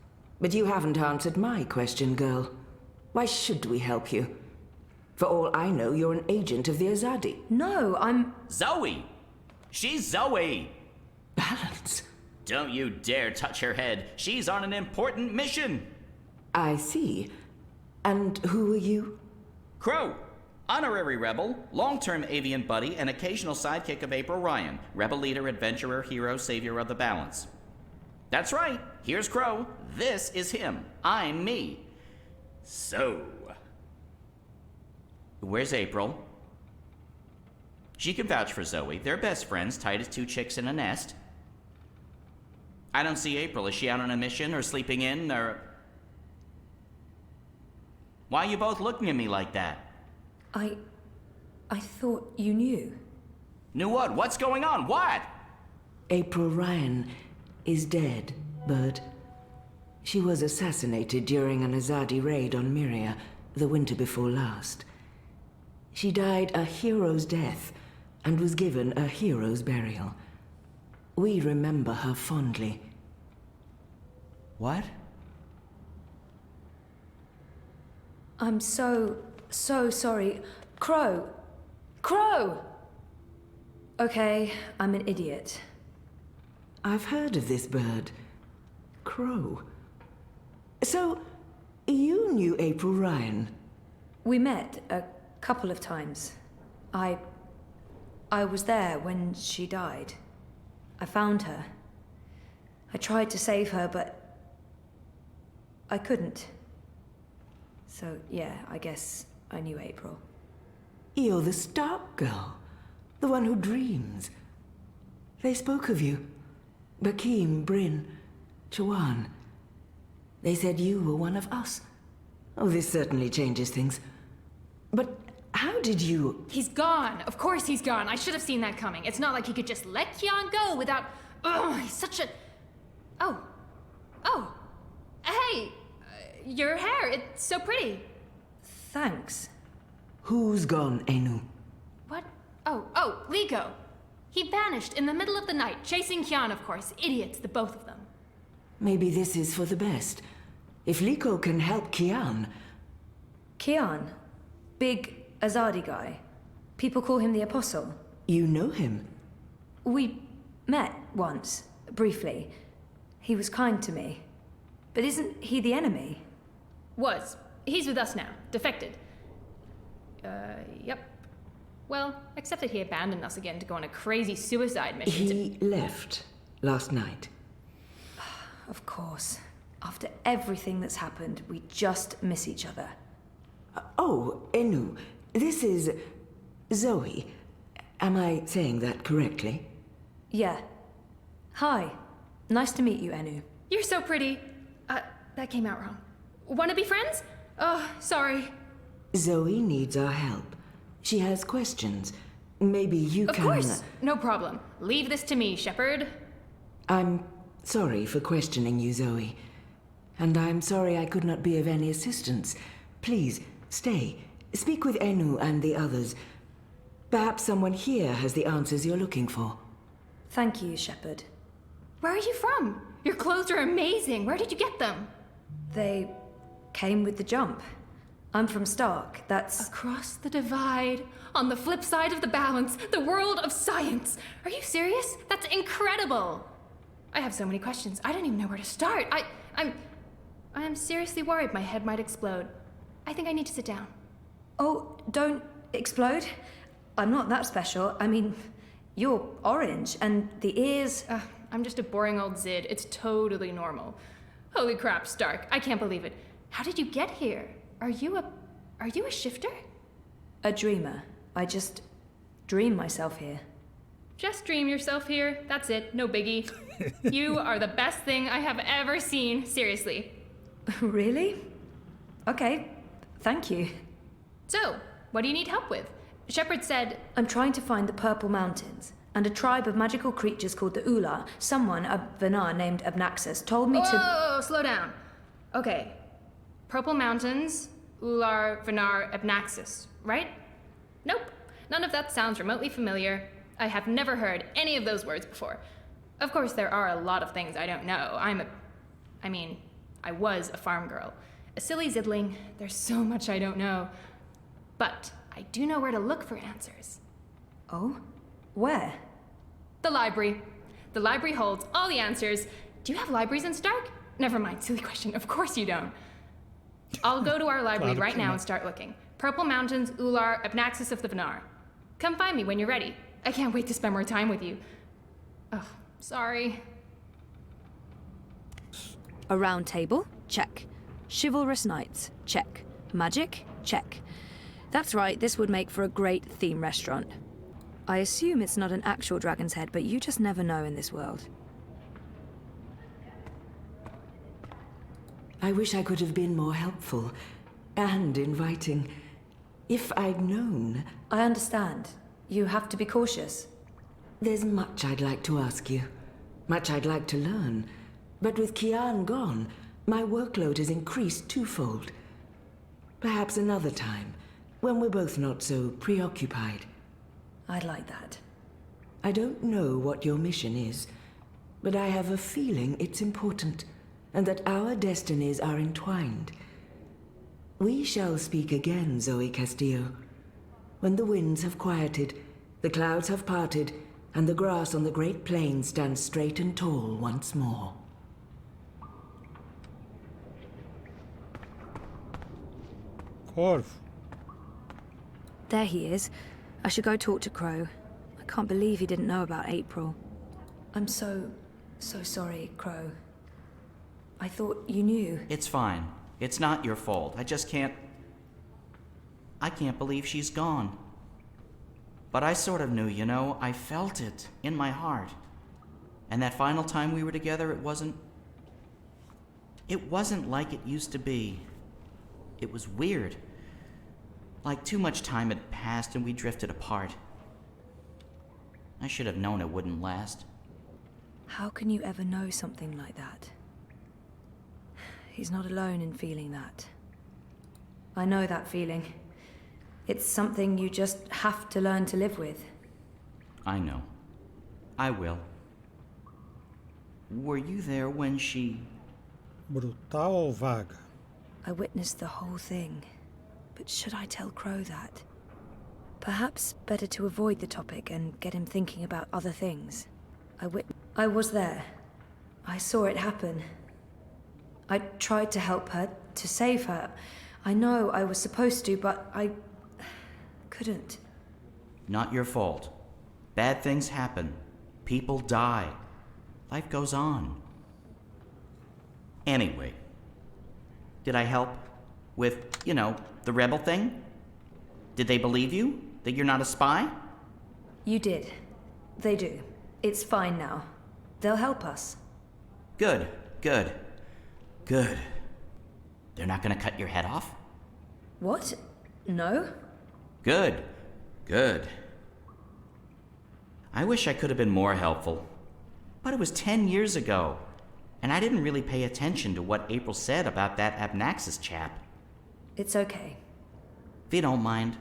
But you haven't answered my question, girl. Why should we help you? For all I know, you're an agent of the Azadi. No, I'm... Zoe! She's Zoe! Balance? Don't you dare touch her head. She's on an important mission. I see. And who are you? Crow. Honorary rebel, long-term avian buddy, and occasional sidekick of April Ryan. Rebel leader, adventurer, hero, savior of the balance. That's right. Here's Crow. This is him. I'm me. So... where's April? She can vouch for Zoe. They're best friends, tight as two chicks in a nest. I don't see April. Is she out on a mission or sleeping in or... Why are you both looking at me like that? I thought you knew. Knew what? What's going on? What? April Ryan is dead, Bird. She was assassinated during an Azadi raid on Myria the winter before last. She died a hero's death and was given a hero's burial. We remember her fondly. What? I'm so sorry. Crow! Crow! Okay, I'm an idiot. I've heard of this bird. Crow. So, you knew April Ryan? We met a couple of times. I was there when she died. I found her. I tried to save her, but I couldn't. So, yeah, I guess I knew April. You're the Stark girl. The one who dreams. They spoke of you. Bakim, Bryn, Chawan. They said you were one of us. Oh, this certainly changes things. But how did you... He's gone. Of course he's gone. I should have seen that coming. It's not like he could just let Kian go without... Ugh, he's such a... Oh. Hey! Your hair, it's so pretty. Thanks. Who's gone, Enu? What? Oh, Liko. He vanished in the middle of the night, chasing Kian, of course. Idiots, the both of them. Maybe this is for the best. If Liko can help Kian... Kian? Big Azadi guy. People call him the Apostle. You know him? We met once, briefly. He was kind to me. But isn't he the enemy? Was. He's with us now. Defected. Yep. Well, except that he abandoned us again to go on a crazy suicide mission. He left last night. Of course. After everything that's happened, we just miss each other. Oh, Enu, this is Zoe. Am I saying that correctly? Yeah. Hi. Nice to meet you, Enu. You're so pretty. That came out wrong. Wanna be friends? Oh, sorry. Zoe needs our help. She has questions. Maybe you can... Of course! No problem. Leave this to me, Shepard. I'm sorry for questioning you, Zoe. And I'm sorry I could not be of any assistance. Please, stay. Speak with Enu and the others. Perhaps someone here has the answers you're looking for. Thank you, Shepard. Where are you from? Your clothes are amazing. Where did you get them? They came with the jump. I'm from Stark. That's... Across the divide, on the flip side of the balance, the world of science. Are you serious? That's incredible. I have so many questions. I don't even know where to start. I'm seriously worried my head might explode. I think I need to sit down. Oh, don't explode. I'm not that special. I mean, you're orange, and the ears... I'm just a boring old Zid. It's totally normal. Holy crap, Stark. I can't believe it. How did you get here? Are you a shifter? A dreamer. I just dream myself here. Just dream yourself here. That's it. No biggie. You are the best thing I have ever seen. Seriously. Really? Okay. Thank you. So, what do you need help with? Shepard said... I'm trying to find the Purple Mountains. and a tribe of magical creatures called the Ula. Someone, a Vanar named Abnaxus, told me to... Whoa, slow down. Okay. Purple Mountains, Ular, Vanar, Abnaxus, right? Nope. None of that sounds remotely familiar. I have never heard any of those words before. Of course, there are a lot of things I don't know. I was a farm girl. A silly zidling. There's so much I don't know. But I do know where to look for answers. Oh? Where? The library. The library holds all the answers. Do you have libraries in Stark? Never mind, silly question. Of course you don't. I'll go to our library right now and start looking. Purple Mountains, Ular, Abnaxus of the Vanar. Come find me when you're ready. I can't wait to spend more time with you. Oh, sorry. A round table? Check. Chivalrous knights? Check. Magic? Check. That's right, this would make for a great theme restaurant. I assume it's not an actual dragon's head, but you just never know in this world. I wish I could have been more helpful and inviting. If I'd known... I understand. You have to be cautious. There's much I'd like to ask you. Much I'd like to learn. But with Kian gone, my workload has increased twofold. Perhaps another time, when we're both not so preoccupied. I'd like that. I don't know what your mission is, but I have a feeling it's important, and that our destinies are entwined. We shall speak again, Zoe Castillo. When the winds have quieted, the clouds have parted, and the grass on the Great Plain stands straight and tall once more. Corvo. There he is. I should go talk to Crow. I can't believe he didn't know about April. I'm so sorry, Crow. I thought you knew. It's fine. It's not your fault. I can't believe she's gone. But I sort of knew, you know. I felt it in my heart. And that final time we were together, it wasn't like it used to be. It was weird. Like too much time had passed and we drifted apart. I should have known it wouldn't last. How can you ever know something like that? He's not alone in feeling that. I know that feeling. It's something you just have to learn to live with. I know. I will. Were you there when she... Brutal ou vaga? I witnessed the whole thing. But should I tell Crow that? Perhaps better to avoid the topic and get him thinking about other things. I was there. I saw it happen. I tried to help her, to save her. I know I was supposed to, but I couldn't. Not your fault. Bad things happen. People die. Life goes on. Anyway, did I help with, the rebel thing? Did they believe you? That you're not a spy? You did. They do. It's fine now. They'll help us. Good. They're not gonna cut your head off? What? No? Good. I wish I could have been more helpful. But it was 10 years ago, and I didn't really pay attention to what April said about that Abnaxus chap. It's okay. If you don't mind,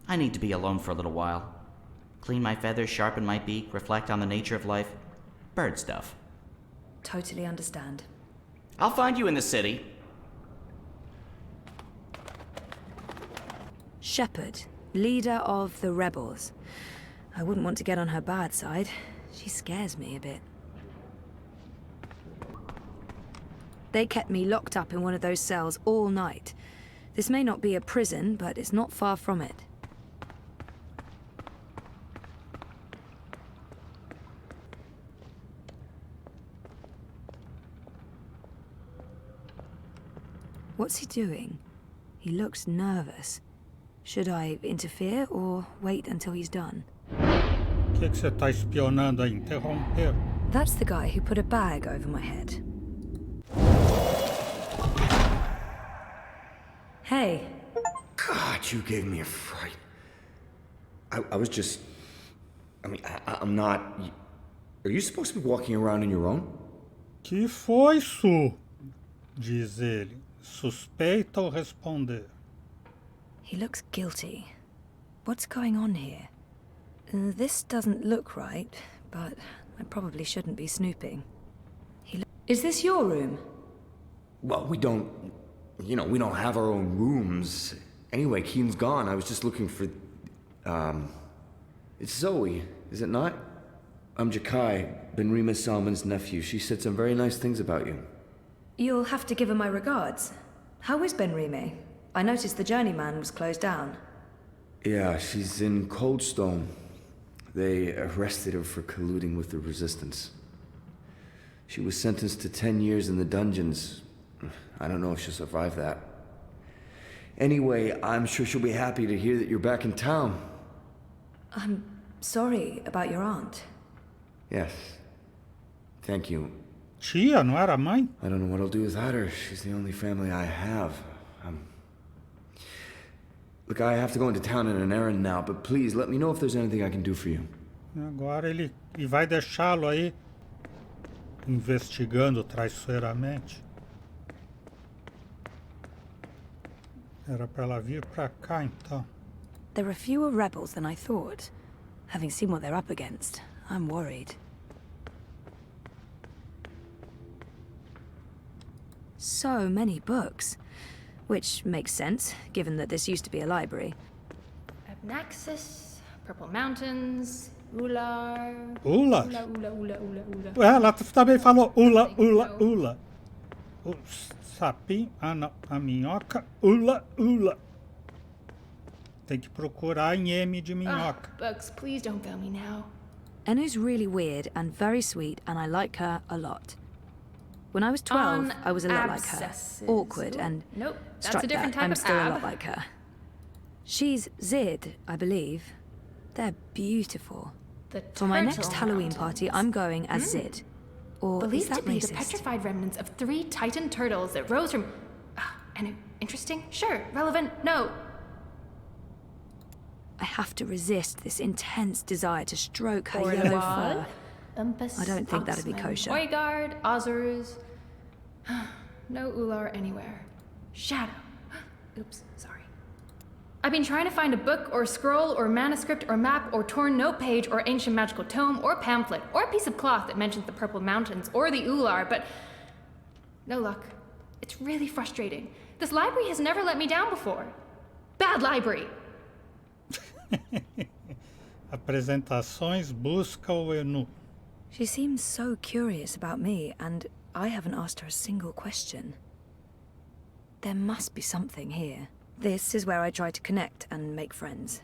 I need to be alone for a little while. Clean my feathers, sharpen my beak, reflect on the nature of life. Bird stuff. Totally understand. I'll find you in the city. Shepherd, leader of the rebels. I wouldn't want to get on her bad side. She scares me a bit. They kept me locked up in one of those cells all night. This may not be a prison, but it's not far from it. What's he doing? He looks nervous. Should I interfere or wait until he's done? O que você está espionando aí? Interromper? That's the guy who put a bag over my head. Hey. God, you gave me a fright. I was just I mean, I'm not... Are you supposed to be walking around on your own? Que foi isso? Diz ele. Suspeita ao responder. He looks guilty. What's going on here? This doesn't look right, but I probably shouldn't be snooping. Is this your room? Well, we don't... You know, we don't have our own rooms. Anyway, Keen's gone. I was just looking for... It's Zoe, is it not? I'm Jakai, Ben-Rima Salman's nephew. She said some very nice things about you. You'll have to give her my regards. How is Ben-Rime? I noticed the Journeyman was closed down. Yeah, she's in Coldstone. They arrested her for colluding with the Resistance. She was sentenced to 10 years in the dungeons. I don't know if she'll survive that. Anyway, I'm sure she'll be happy to hear that you're back in town. I'm sorry about your aunt. Yes. Thank you. Tia, não era mãe? I don't know what I'll do without her. She's the only family I have. Look, I have to go into town on an errand now, but please let me know if there's anything I can do for you. Agora ele vai deixá-lo aí investigando traiçoeiramente. Era para ela vir para cá, então. There are fewer rebels than I thought. Having seen what they're up against, I'm worried. So many books. Which makes sense, given that this used to be a library. Abnaxis, Purple Mountains, Ular... Ula? Ula. Ela também falou ula. O sapinho, não, a minhoca, ula. Tem que procurar em M de minhoca. Books, please don't fail me now. Enu's really weird and very sweet, and I like her a lot. When I was 12, I was a lot like her. Awkward and... Nope, that's strike a different that, type I'm of still a ab. lot like her. She's Zid, I believe. They're beautiful. For my next Halloween party, I'm going as Zid. Or is Believed that to be racist? the petrified remnants of 3 titan turtles that rose from... Enu, interesting? Sure. Relevant? No. I have to resist this intense desire to stroke her yellow fur. Bumpus, I don't think that'd be kosher. Oigard, Ozers. No Ular anywhere. Shadow. Oops, sorry. I've been trying to find a book or scroll or manuscript or map or torn note page or ancient magical tome or pamphlet or a piece of cloth that mentions the Purple Mountains or the Ular, but no luck. It's really frustrating. This library has never let me down before. Bad library. Apresentações busca o Enu. She seems so curious about me, and I haven't asked her a single question. There must be something here. This is where I try to connect and make friends.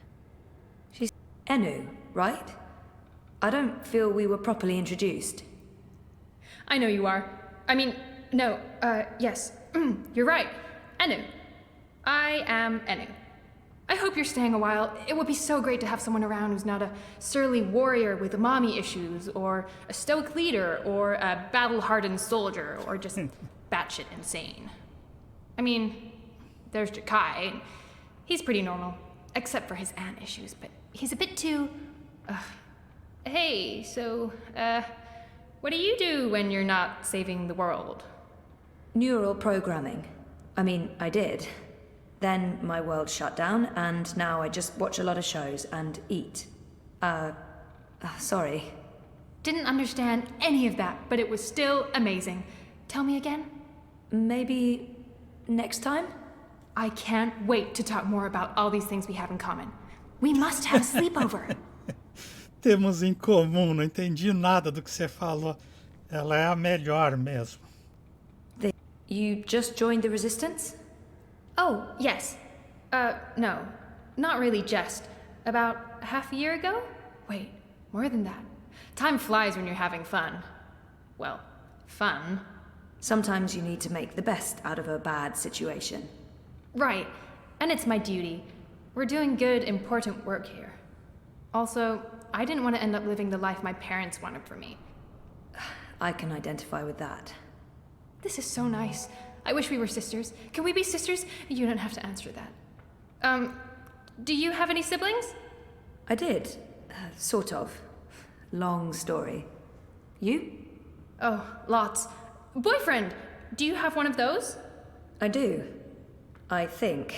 She's Enu, right? I don't feel we were properly introduced. I know you are. I mean, no, yes. You're right. Enu. I am Enu. I hope you're staying a while. It would be so great to have someone around who's not a surly warrior with mommy issues, or a stoic leader, or a battle-hardened soldier, or just batshit insane. I mean, there's Jakai. He's pretty normal, except for his aunt issues, but he's a bit too... Hey, so, what do you do when you're not saving the world? Neural programming. I mean, I did. Then my world shut down, and now I just watch a lot of shows and eat. Sorry. Didn't understand any of that, but it was still amazing. Tell me again? Maybe next time? I can't wait to talk more about all these things we have in common. We must have a sleepover. Temos em comum, não entendi nada do que você falou. Ela é a melhor mesmo. You just joined the Resistance? Oh, yes. No. Not really just. About half a year ago? Wait, more than that. Time flies when you're having fun. Well, fun. Sometimes you need to make the best out of a bad situation. Right. And it's my duty. We're doing good, important work here. Also, I didn't want to end up living the life my parents wanted for me. I can identify with that. This is so nice. I wish we were sisters. Can we be sisters? You don't have to answer that. Do you have any siblings? I did. Sort of. Long story. You? Oh, lots. Boyfriend! Do you have one of those? I do. I think.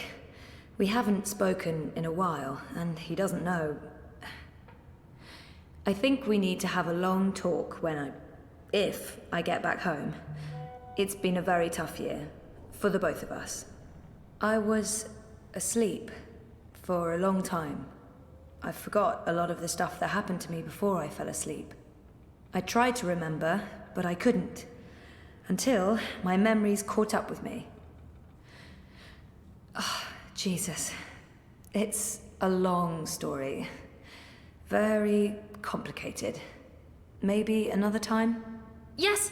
We haven't spoken in a while, and he doesn't know. I think we need to have a long talk if I get back home. It's been a very tough year, for the both of us. I was asleep for a long time. I forgot a lot of the stuff that happened to me before I fell asleep. I tried to remember, but I couldn't. Until my memories caught up with me. Oh, Jesus. It's a long story. Very complicated. Maybe another time? Yes,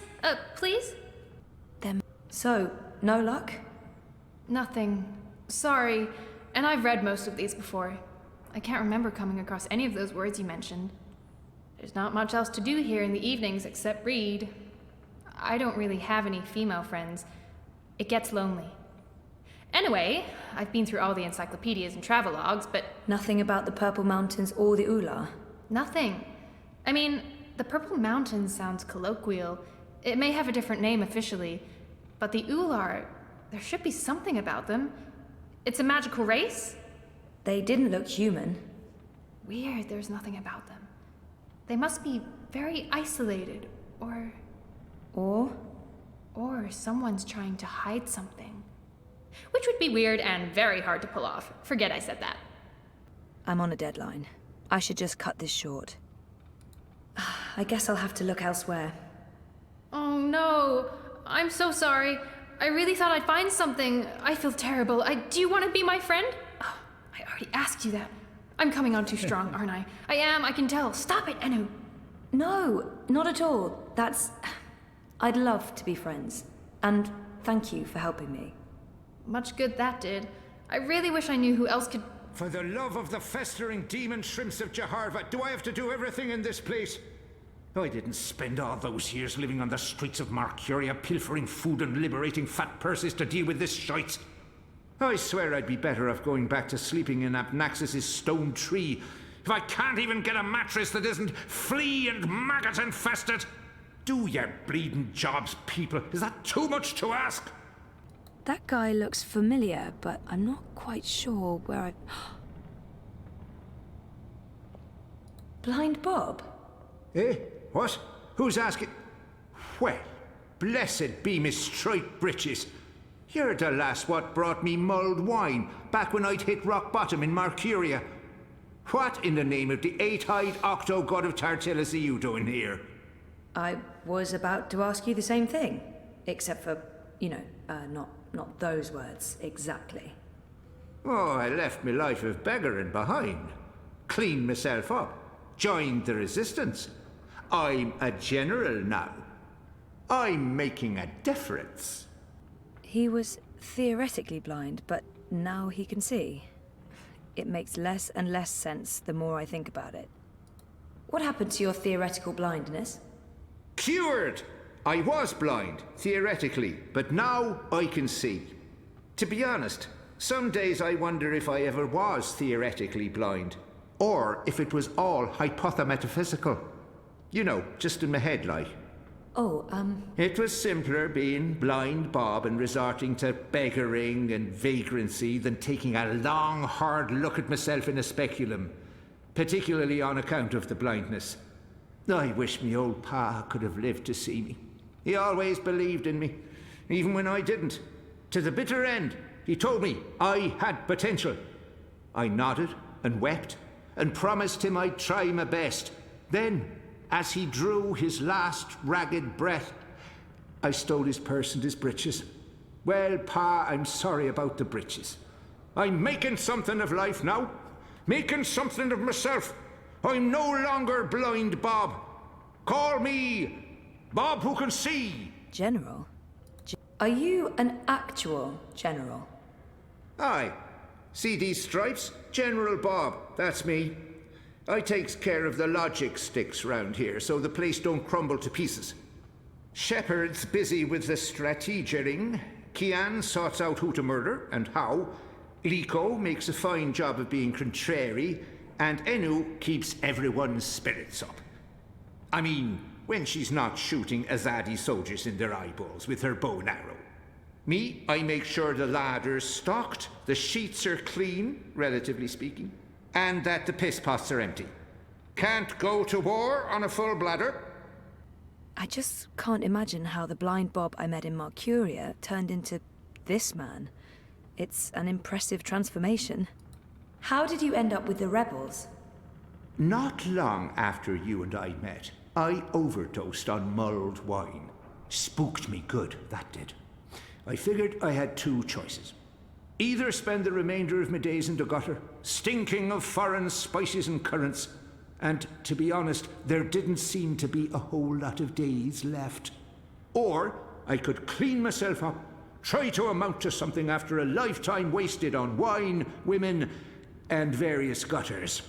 please? So, no luck? Nothing. Sorry. And I've read most of these before. I can't remember coming across any of those words you mentioned. There's not much else to do here in the evenings except read. I don't really have any female friends. It gets lonely. Anyway, I've been through all the encyclopedias and travelogues, but... Nothing about the Purple Mountains or the Ular? Nothing. I mean, the Purple Mountains sounds colloquial. It may have a different name officially, but the Ular, there should be something about them. It's a magical race? They didn't look human. Weird, there's nothing about them. They must be very isolated, or... Or someone's trying to hide something. Which would be weird and very hard to pull off. Forget I said that. I'm on a deadline. I should just cut this short. I guess I'll have to look elsewhere. Oh no, I'm so sorry. I really thought I'd find something. I feel terrible. Do you want to be my friend? Oh, I already asked you that. I'm coming on too strong, aren't I? I am, I can tell. Stop it, Enu. No, not at all. I'd love to be friends. And thank you for helping me. Much good that did. I really wish I knew who else could... For the love of the festering demon shrimps of Jaharva, do I have to do everything in this place? I didn't spend all those years living on the streets of Marcuria, pilfering food and liberating fat purses to deal with this shite. I swear I'd be better off going back to sleeping in Abnaxus's stone tree if I can't even get a mattress that isn't flea and maggot infested. Do your bleeding jobs, people. Is that too much to ask? That guy looks familiar, but I'm not quite sure where I... Blind Bob? Eh? What? Who's asking? Well, blessed be Miss Striped Britches. You're the lass what brought me mulled wine back when I'd hit rock bottom in Marcuria. What in the name of the eight-eyed octo-god of Tartillus are you doing here? I was about to ask you the same thing. Except for, not those words exactly. Oh, I left my life of beggaring behind. Cleaned myself up. Joined the resistance. I'm a general now. I'm making a difference. He was theoretically blind, but now he can see. It makes less and less sense the more I think about it. What happened to your theoretical blindness? Cured! I was blind, theoretically, but now I can see. To be honest, some days I wonder if I ever was theoretically blind, or if it was all hypothemetaphysical. You know, just in my head, like. It was simpler being blind Bob and resorting to beggaring and vagrancy than taking a long, hard look at myself in a speculum, particularly on account of the blindness. I wish me old pa could have lived to see me. He always believed in me, even when I didn't. To the bitter end, he told me I had potential. I nodded and wept and promised him I'd try my best. Then, as he drew his last ragged breath, I stole his purse and his breeches. Well, pa, I'm sorry about the breeches. I'm making something of life now. Making something of myself. I'm no longer blind Bob. Call me Bob who can see. General? Are you an actual general? Aye. See these stripes? General Bob, that's me. I takes care of the logic sticks round here so the place don't crumble to pieces. Shepard's busy with the strategering. Kian sorts out who to murder and how. Liko makes a fine job of being contrary. And Enu keeps everyone's spirits up. I mean, when she's not shooting Azadi soldiers in their eyeballs with her bow and arrow. Me, I make sure the larder's stocked, the sheets are clean, relatively speaking, and that the piss pots are empty. Can't go to war on a full bladder. I just can't imagine how the blind Bob I met in Mercuria turned into this man. It's an impressive transformation. How did you end up with the rebels? Not long after you and I met, I overdosed on mulled wine. Spooked me good, that did. I figured I had two choices. Either spend the remainder of my days in the gutter, stinking of foreign spices and currents, and to be honest, there didn't seem to be a whole lot of days left. Or I could clean myself up, try to amount to something after a lifetime wasted on wine, women, and various gutters.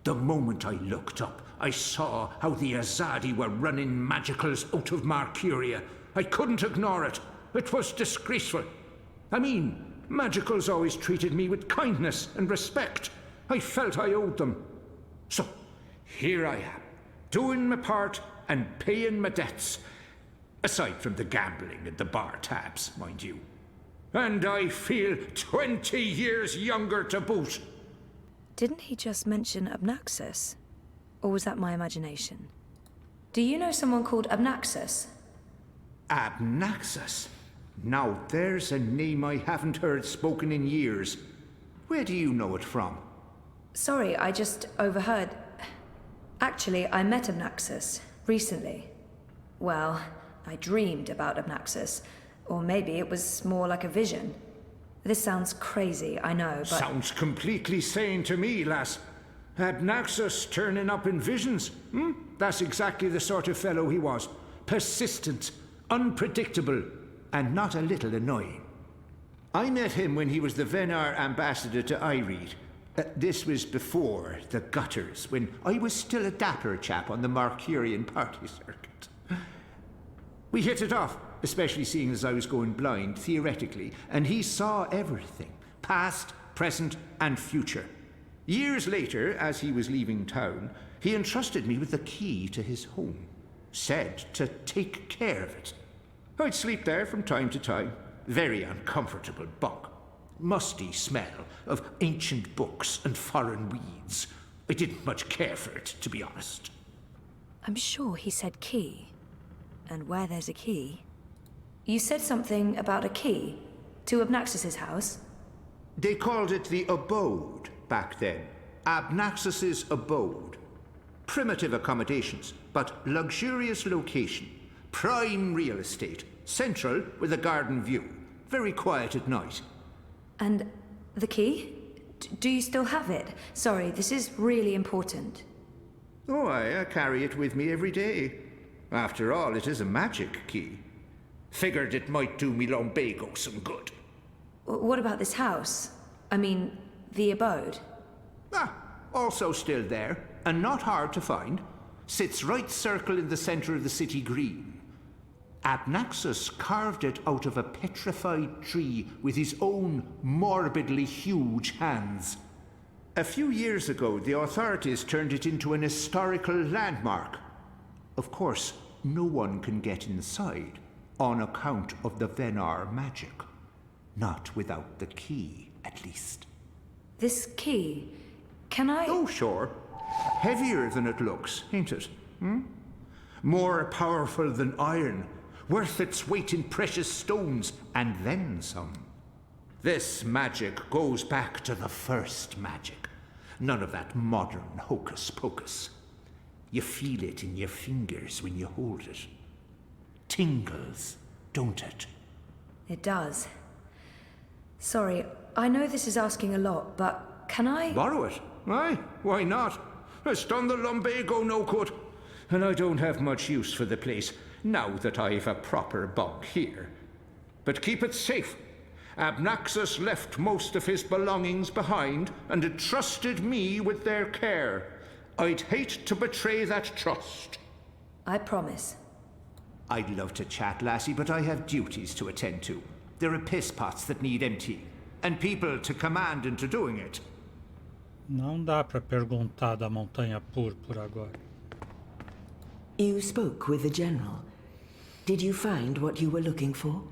The moment I looked up, I saw how the Azadi were running magicals out of Mercuria. I couldn't ignore it. It was disgraceful. I mean, magicals always treated me with kindness and respect. I felt I owed them. So, here I am, doing my part and paying my debts. Aside from the gambling and the bar tabs, mind you. And I feel 20 years younger to boot. Didn't he just mention Abnaxus? Or was that my imagination? Do you know someone called Abnaxus? Abnaxus? Now there's a name I haven't heard spoken in years. Where do you know it from? Sorry, I just overheard. Actually, I met Abnaxus recently. Well, I dreamed about Abnaxus. Or maybe it was more like a vision. This sounds crazy, I know, but... Sounds completely sane to me, lass. Abnaxus turning up in visions. That's exactly the sort of fellow he was. Persistent, unpredictable, and not a little annoying. I met him when he was the Venar ambassador to Ireed. This was before the gutters, when I was still a dapper chap on the Mercurian party circuit. We hit it off, especially seeing as I was going blind, theoretically, and he saw everything, past, present, and future. Years later, as he was leaving town, he entrusted me with the key to his home. Said to take care of it. I'd sleep there from time to time. Very uncomfortable bunk. Musty smell of ancient books and foreign weeds. I didn't much care for it, to be honest. I'm sure he said key. And where there's a key... You said something about a key to Abnaxus's house? They called it the abode back then. Abnaxus's abode. Primitive accommodations, but luxurious location. Prime real estate. Central with a garden view. Very quiet at night. And the key? Do you still have it? Sorry, this is really important. Oh, I carry it with me every day. After all, it is a magic key. Figured it might do me lumbago some good. What about this house? I mean, the abode? Also still there, and not hard to find. Sits right circle in the center of the city green. Abnaxus carved it out of a petrified tree with his own morbidly huge hands. A few years ago, the authorities turned it into an historical landmark. Of course, no one can get inside, on account of the Venar magic. Not without the key, at least. This key, can I... Oh, sure. Heavier than it looks, ain't it? More powerful than iron, worth its weight in precious stones, and then some. This magic goes back to the first magic. None of that modern hocus-pocus. You feel it in your fingers when you hold it. Tingles, don't it? It does. Sorry, I know this is asking a lot, but can I... Borrow it? Aye, why not? It's done the lumbago no good. And I don't have much use for the place, now that I've a proper bunk here. But keep it safe. Abnaxus left most of his belongings behind and entrusted me with their care. I'd hate to betray that trust. I promise. I'd love to chat, lassie, but I have duties to attend to. There are piss pots that need emptying, and people to command into doing it. Não dá para perguntar da Montanha Púrpura agora. You spoke with the General. Did you find what you were looking for?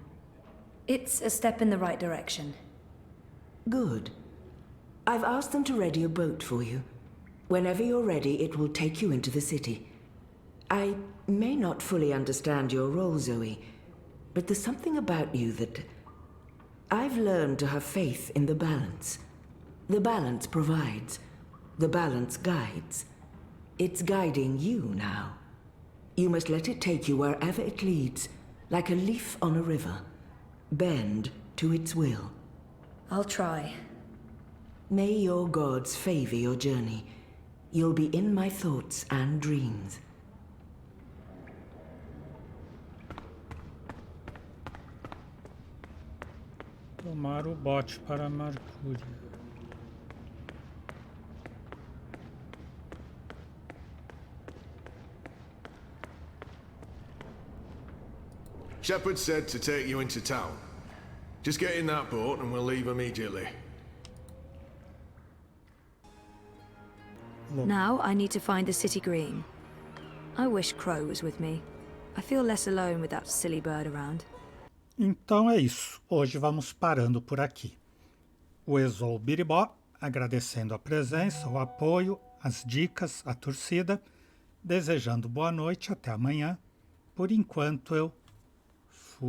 It's a step in the right direction. Good. I've asked them to ready a boat for you. Whenever you're ready, it will take you into the city. I may not fully understand your role, Zoe, but there's something about you that... I've learned to have faith in the balance. The balance provides. The balance guides. It's guiding you now. You must let it take you wherever it leads, like a leaf on a river. Bend to its will. I'll try. May your gods favor your journey. You'll be in my thoughts and dreams. Tomar o bote para Mercúria. Shepard said to take you into town. Just get in that boat and we'll leave immediately. Now I need to find the city green. I wish Crow was with me. I feel less alone with that silly bird around. Então é isso. Hoje vamos parando por aqui. O Exou Biribó, agradecendo a presença, o apoio, as dicas, a torcida, desejando boa noite, até amanhã. Por enquanto eu fui...